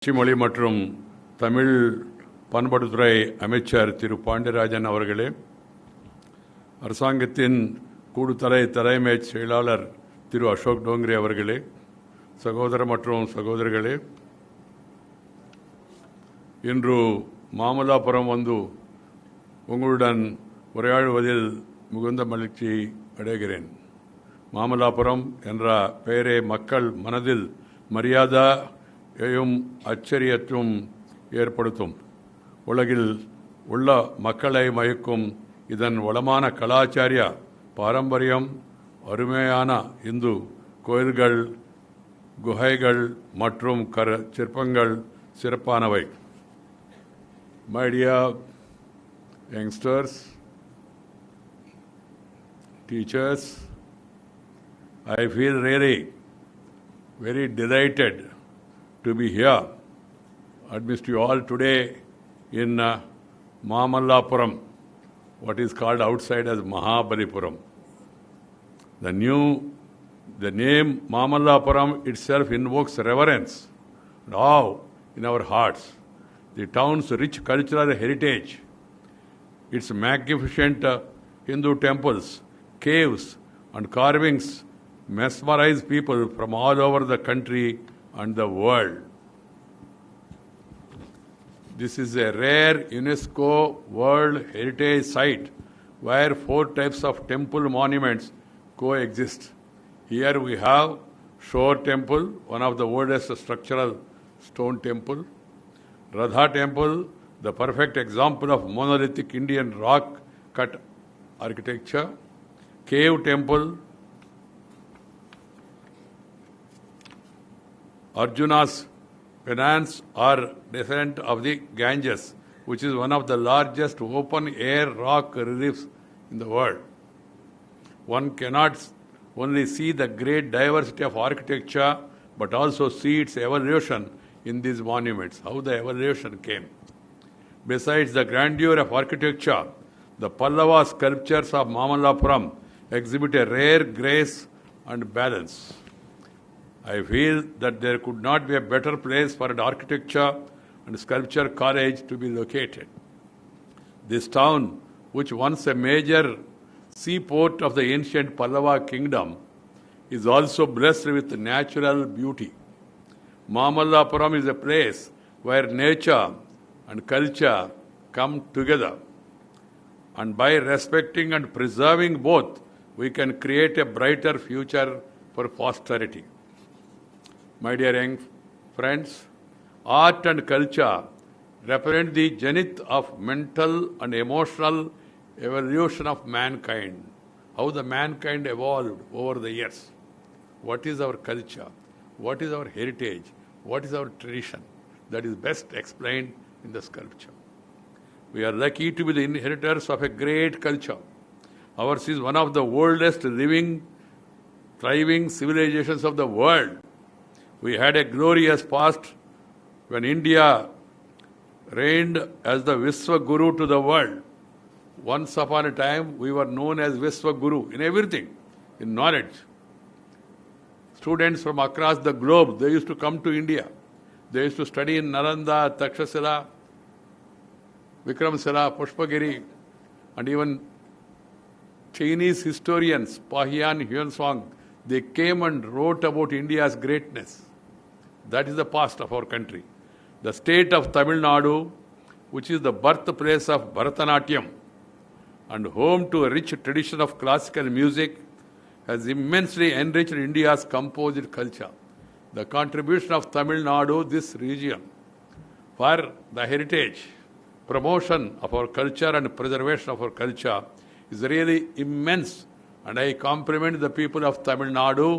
மொழி மற்றும் தமிழ் பண்பாட்டுத்துறை அமைச்சர் திரு பாண்டியராஜன் அவர்களே, அரசாங்கத்தின் கூடுதலை தலைமைச் செயலாளர் திரு அசோக் டோங்கரே அவர்களே, சகோதர மற்றும் சகோதரிகளே, இன்று மாமல்லாபுரம் வந்து உங்களுடன் உரையாடுவதில் மிகுந்த மகிழ்ச்சி அடைகிறேன். மாமல்லாபுரம் என்ற பெயரே மக்கள் மனதில் மரியாதையும் ஆச்சரியத்தையும் ஏற்படுத்தும். உலகில் உள்ள மக்களை மயக்கும் இதன் வளமான கலாச்சார பாரம்பரியம், அருமையான இந்து கோயில்கள், குகைகள் மற்றும் சிற்பங்கள் சிறப்பானவை. My dear youngsters, teachers, I feel really very delighted to be here amidst you all today in Mamallapuram, what is called outside as Mahabalipuram. The name Mamallapuram itself invokes reverence and awe in our hearts. The town's rich cultural heritage, its magnificent Hindu temples, caves and carvings mesmerize people from all over the country and the world. This is a rare UNESCO World Heritage Site where 4 types of temple monuments coexist. Here we have Shore Temple, one of the oldest structural stone temple. Radha Temple, the perfect example of monolithic Indian rock cut architecture. Cave Temple, Arjuna's penance or descent of the Ganges, which is one of the largest open-air rock reliefs in the world. One cannot only see the great diversity of architecture, but also see its evolution in these monuments, how the evolution came. Besides the grandeur of architecture, the Pallava sculptures of Mamallapuram exhibit a rare grace and balance. I feel that there could not be a better place for an architecture and sculpture college to be located. This town, which once a major seaport of the ancient Pallava kingdom, is also blessed with natural beauty. Mamallapuram is a place where nature and culture come together. And by respecting and preserving both, we can create a brighter future for posterity. My dear young friends, art and culture represent the zenith of mental and emotional evolution of mankind. How the mankind evolved over the years. What is our culture? What is our heritage? What is our tradition? That is best explained in the sculpture. We are lucky to be the inheritors of a great culture. Ours is one of the oldest living, thriving civilizations of the world. We had a glorious past when India reigned as the Vishwaguru to the world. Once upon a time, we were known as Vishwaguru in everything, in knowledge. Students from across the globe, they used to come to India. They used to study in Nalanda, Takshashila, Vikramshila, Pushpagiri, and even Chinese historians, Pahian, Huansong, they came and wrote about India's greatness. That is the past of our country. The state of Tamil Nadu, which is the birthplace of Bharatanatyam and home to a rich tradition of classical music, has immensely enriched India's composite culture. The contribution of Tamil Nadu, this region, for the heritage, promotion of our culture and preservation of our culture is really immense. And I compliment the people of Tamil Nadu,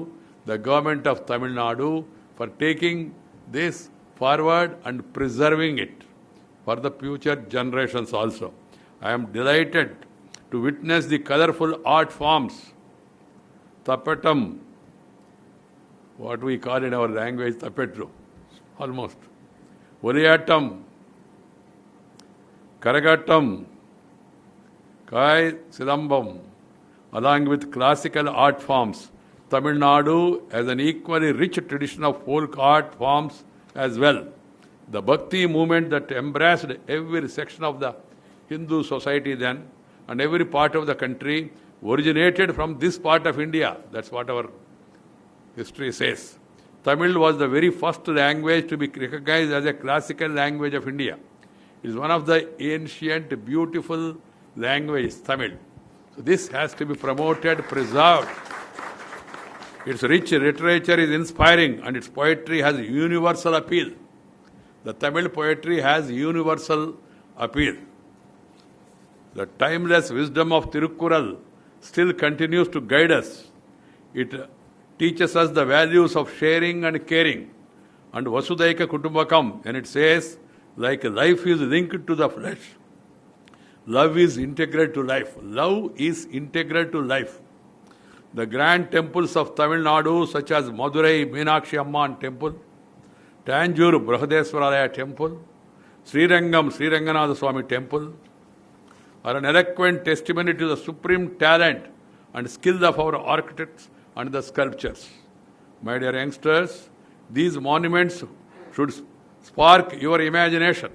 the government of Tamil Nadu, for taking this forward and preserving it for the future generations also. I am delighted to witness the colorful art forms, Tapatam, what we call in our language Tapetru, almost, Voliyatam, Karagatam, Kai Silambam, along with classical art forms. Tamil Nadu has an equally rich tradition of folk art forms as well. The Bhakti movement that embraced every section of the Hindu society then and every part of the country originated from this part of India. That's what our history says. Tamil was the very first language to be recognized as a classical language of India. It is one of the ancient, beautiful languages, Tamil. So this has to be promoted, preserved. Its rich literature is inspiring and its poetry has universal appeal. The Tamil poetry has universal appeal. The timeless wisdom of Tirukkural still continues to guide us. It teaches us the values of sharing and caring. And Vasudaika Kutumbakam, and it says, like life is linked to the flesh, love is integral to life. Love is integral to life. The grand temples of Tamil Nadu, such as Madurai Meenakshi Amman Temple, Tanjore Brihadeswaralaya Temple, Srirangam Sri Ranganatha Swami Temple, are an eloquent testimony to the supreme talent and skill of our architects and the sculptors. My dear youngsters, these monuments should spark your imagination.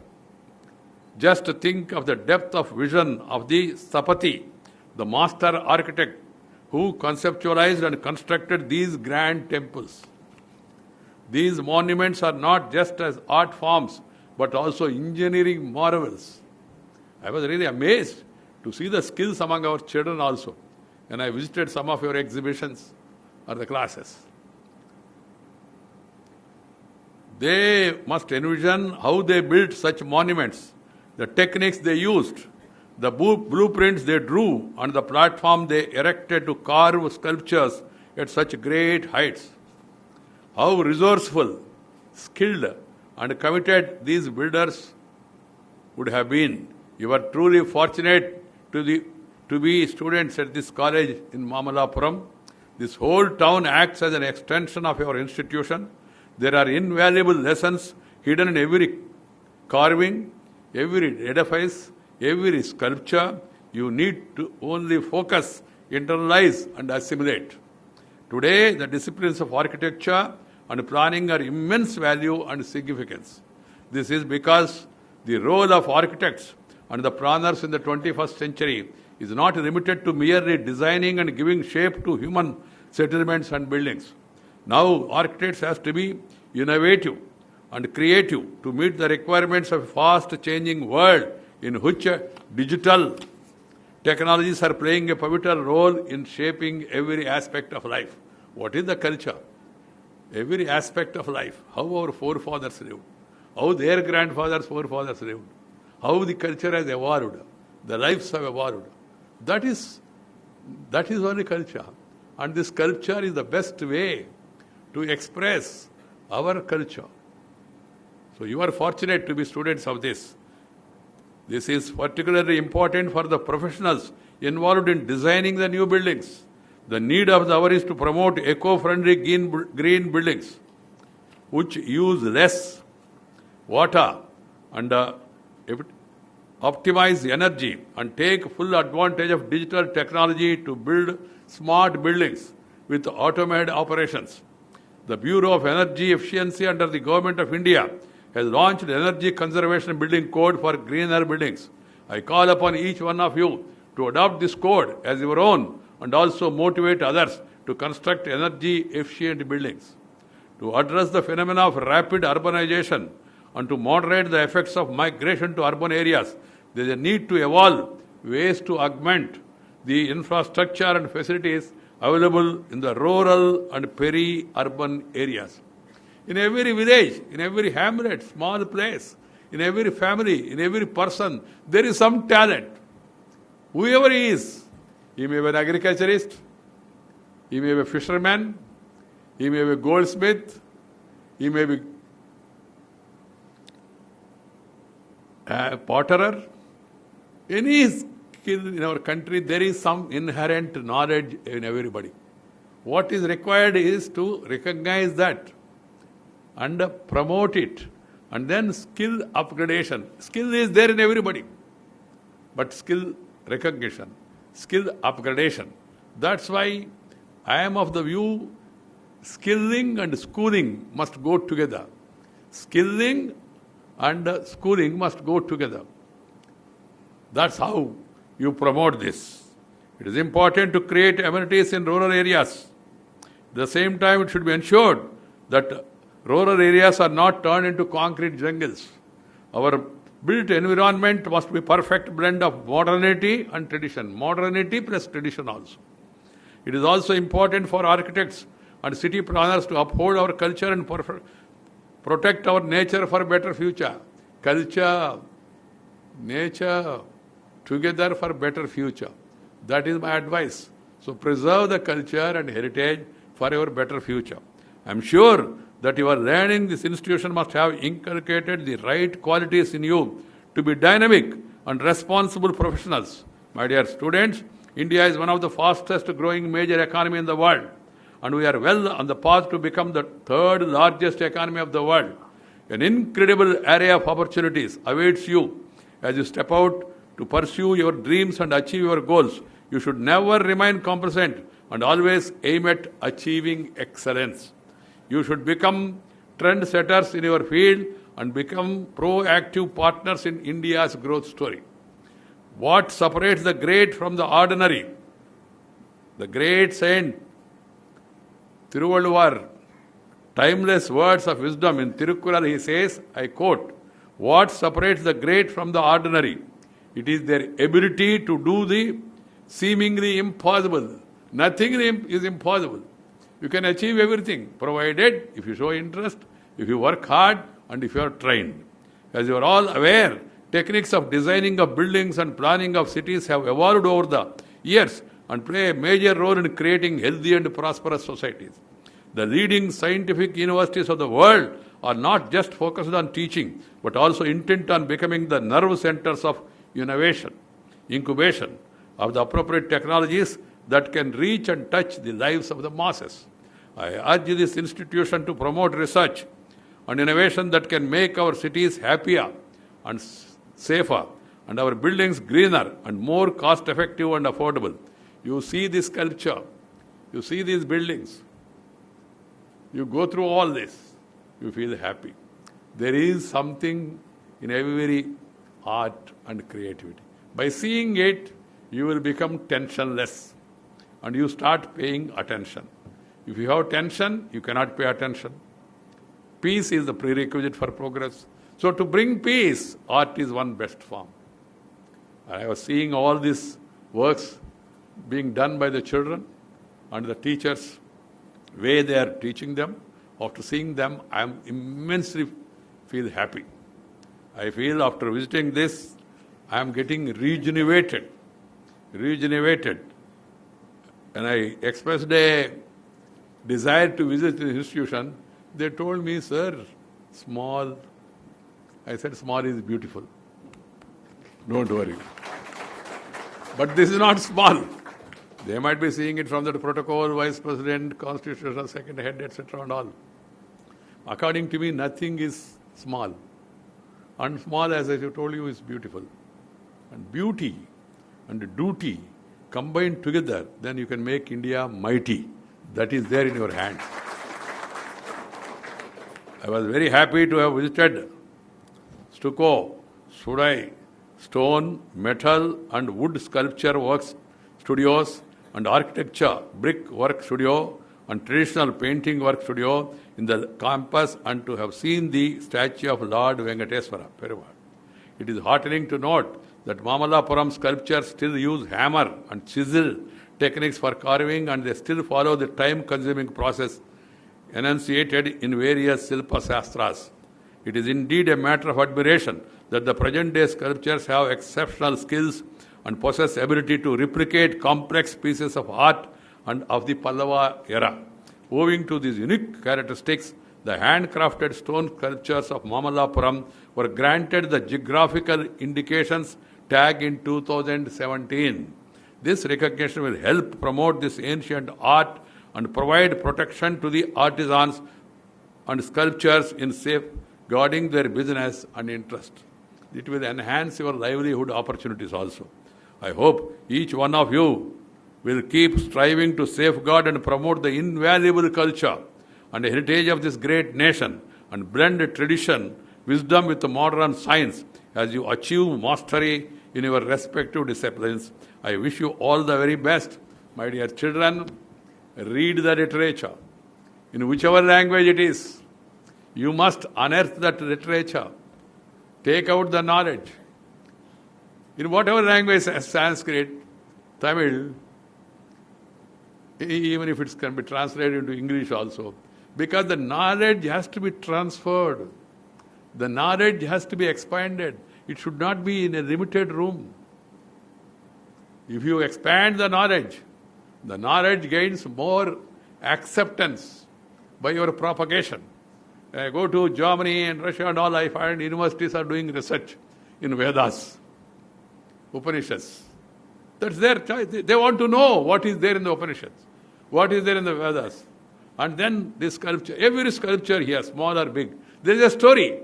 Just think of the depth of vision of the Stapati, the master architect who conceptualized and constructed these grand temples. These monuments are not just as art forms, but also engineering marvels. I was really amazed to see the skills among our children also when I visited some of your exhibitions or the classes. They must envision how they built such monuments, the techniques they used, the blueprints they drew, and the platform they erected to carve sculptures at such great heights. How resourceful, skilled, and committed these builders would have been. You are truly fortunate to be students at this college in Mamalapuram. This whole town acts as an extension of your institution. There are invaluable lessons hidden in every carving, every edifice, every sculpture. You need to only focus, internalize, and assimilate. Today, the disciplines of architecture and planning are immense value and significance. This is because the role of architects and the planners in the 21st century is not limited to merely designing and giving shape to human settlements and buildings. Now, architects have to be innovative and creative to meet the requirements of a fast-changing world in which digital technologies are playing a pivotal role in shaping every aspect of life. What is the culture? Every aspect of life. How our forefathers lived. How their grandfathers, forefathers lived. How the culture has evolved. The lives have evolved. That is only culture. And this culture is the best way to express our culture. So you are fortunate to be students of this. This is particularly important for the professionals involved in designing the new buildings. The need of the hour is to promote eco-friendly green buildings which use less water and optimize energy and take full advantage of digital technology to build smart buildings with automated operations. The Bureau of Energy Efficiency under the Government of India has launched an Energy Conservation Building Code for greener buildings. I call upon each one of you to adopt this code as your own and also motivate others to construct energy-efficient buildings. To address the phenomena of rapid urbanization and to moderate the effects of migration to urban areas, there is a need to evolve ways to augment the infrastructure and facilities available in the rural and peri-urban areas. In every village, in every hamlet, small place, in every family, in every person, there is some talent. Whoever he is, he may be an agriculturist, he may be a fisherman, he may be a goldsmith, he may be a potterer. Any skill in our country, there is some inherent knowledge in everybody. What is required is to recognize that and promote it. And then skill upgradation. Skill is there in everybody. But skill recognition, skill upgradation. That's why I am of the view skilling and schooling must go together. Skilling and schooling must go together. That's how you promote this. It is important to create amenities in rural areas. At the same time, it should be ensured that rural areas are not turned into concrete jungles. Our built environment must be a perfect blend of modernity and tradition. Modernity plus tradition also. It is also important for architects and city planners to uphold our culture and protect our nature for a better future. Culture, nature, together for a better future. That is my advice. So preserve the culture and heritage for your better future. I am sure that you are learning this institution must have inculcated the right qualities in you to be dynamic and responsible professionals. My dear students, India is one of the fastest growing major economy in the world, and we are well on the path to become the third largest economy of the world. An incredible array of opportunities awaits you as you step out to pursue your dreams and achieve your goals. You should never remain complacent and always aim at achieving excellence. You should become trendsetters in your field and become proactive partners in India's growth story. What separates the great from the ordinary? The great saint Thiruvalluvar, timeless words of wisdom in Tirukkural, he says, I quote, what separates the great from the ordinary? It is their ability to do the seemingly impossible. Nothing is impossible. You can achieve everything, provided if you show interest, if you work hard, and if you are trained. As you are all aware, techniques of designing of buildings and planning of cities have evolved over the years and play a major role in creating healthy and prosperous societies. The leading scientific universities of the world are not just focused on teaching, but also intent on becoming the nerve centers of innovation, incubation of the appropriate technologies that can reach and touch the lives of the masses. I urge this institution to promote research and innovation that can make our cities happier and safer, and our buildings greener and more cost-effective and affordable. You see this culture, you see these buildings, you go through all this, you feel happy. There is something in every art and creativity. By seeing it, you will become tensionless and you start paying attention. If you have tension, you cannot pay attention. Peace is the prerequisite for progress. So to bring peace, art is one best form. I was seeing all these works being done by the children and the teachers, way they are teaching them. After seeing them, I am immensely feel happy. I feel after visiting this, I am getting rejuvenated. And I expressed a desire to visit the institution. They told me, sir, small. I said, small is beautiful. Don't worry. But this is not small. They might be seeing it from the protocol, vice president, constitutional second head, etc. and all. According to me, nothing is small. And small, as I told you, is beautiful. And beauty and duty combined together, then you can make India mighty. That is there in your hands. I was very happy to have visited stucco, sudai, stone, metal and wood sculpture works studios and architecture, brick work studio and traditional painting work studio in the campus, and to have seen the statue of Lord Venkateswara Perumal. It is heartening to note that Mamallapuram sculptures still use hammer and chisel techniques for carving, and they still follow the time-consuming process enunciated in various Silpa Shastras. It is indeed a matter of admiration that the present-day sculptures have exceptional skills and possess ability to replicate complex pieces of art and of the Pallava era. Owing to these unique characteristics, the handcrafted stone sculptures of Mamallapuram were granted the geographical indications tag in 2017. This recognition will help promote this ancient art and provide protection to the artisans and sculptors in safeguarding their business and interest. It will enhance your livelihood opportunities also. I hope each one of you will keep striving to safeguard and promote the invaluable culture and heritage of this great nation and blend tradition wisdom with modern science as you achieve mastery in your respective disciplines. I wish you all the very best. My dear children, read the literature. In whichever language it is, you must unearth that literature. Take out the knowledge. In whatever language, Sanskrit, Tamil, even if it can be translated into English also, because the knowledge has to be transferred. The knowledge has to be expanded. It should not be in a limited room. If you expand the knowledge gains more acceptance by your propagation. I go to Germany and Russia and all, I find universities are doing research in Vedas, Upanishads. That's their choice. They want to know what is there in the Upanishads, what is there in the Vedas. And then this sculpture, every sculpture here, small or big, there is a story.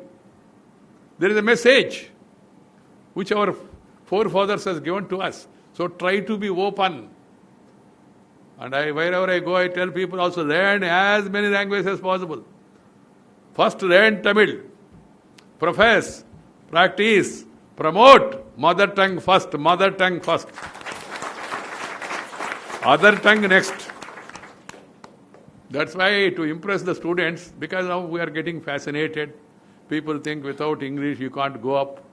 There is a message which our forefathers has given to us. So try to be open. And wherever I go, I tell people also, learn as many languages as possible. First learn Tamil. Profess, practice, promote. Mother tongue first. Other tongue next. That's why to impress the students, because now we are getting fascinated. People think without English you can't go up.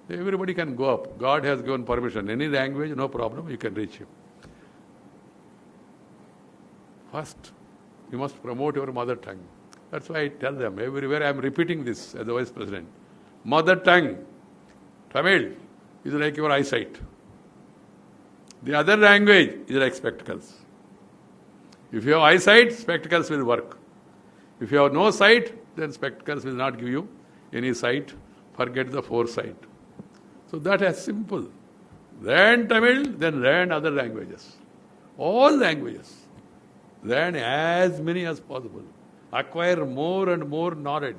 Everybody can go up. God has given permission. Any language, no problem, you can reach Him. First, you must promote your mother tongue. That's why I tell them, everywhere I am repeating this as the Vice President. Mother tongue, Tamil, is like your eyesight. The other language is like spectacles. If you have eyesight, spectacles will work. If you have no sight, then spectacles will not give you any sight. Forget the foresight. So that is simple. Learn Tamil, then learn other languages. All languages. Learn as many as possible. Acquire more and more knowledge.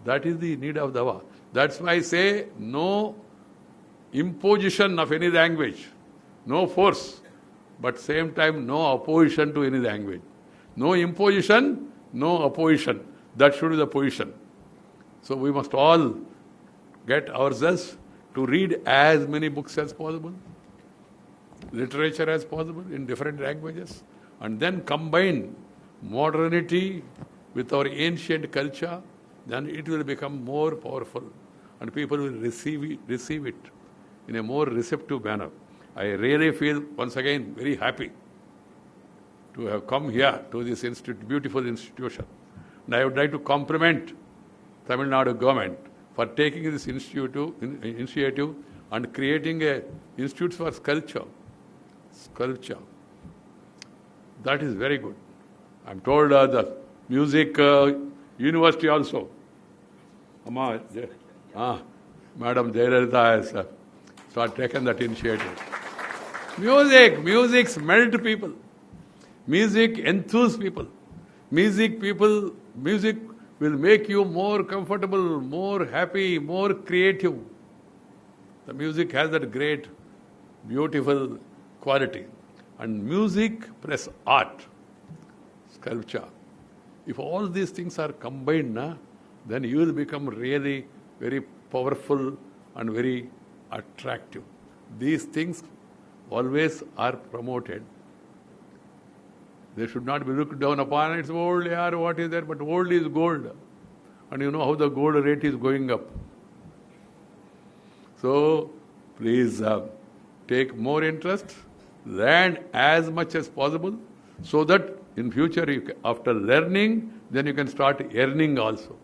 That is the need of the hour. That's why I say no imposition of any language. No force. But same time no opposition to any language. No imposition, no opposition. That should be the position. So we must all get ourselves to read as many books as possible, literature as possible in different languages, and then combine modernity with our ancient culture, then it will become more powerful and people will receive it in a more receptive manner. I really feel once again very happy to have come here to this beautiful institution. And I would like to compliment Tamil Nadu government for taking this initiative and creating a institute for sculpture. That is very good. I'm told the music university also. Madam Jayalalitha has taken that initiative. Music smelt people. Music enthuse people. Music will make you more comfortable, more happy, more creative. The music has that great, beautiful quality. And music plus art, sculpture. If all these things are combined, then you will become really very powerful and very attractive. These things always are promoted. They should not be looked down upon. It's old, what is there? But old is gold. And you know how the gold rate is going up. So, please take more interest, learn as much as possible, so that in future, after learning, then you can start earning also.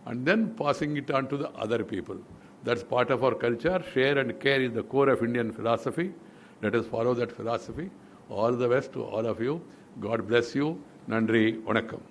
And then passing it on to the other people. That's part of our culture. Share and care is the core of Indian philosophy. Let us follow that philosophy. All the best to all of you. God bless you. Nandri, Vanakkam.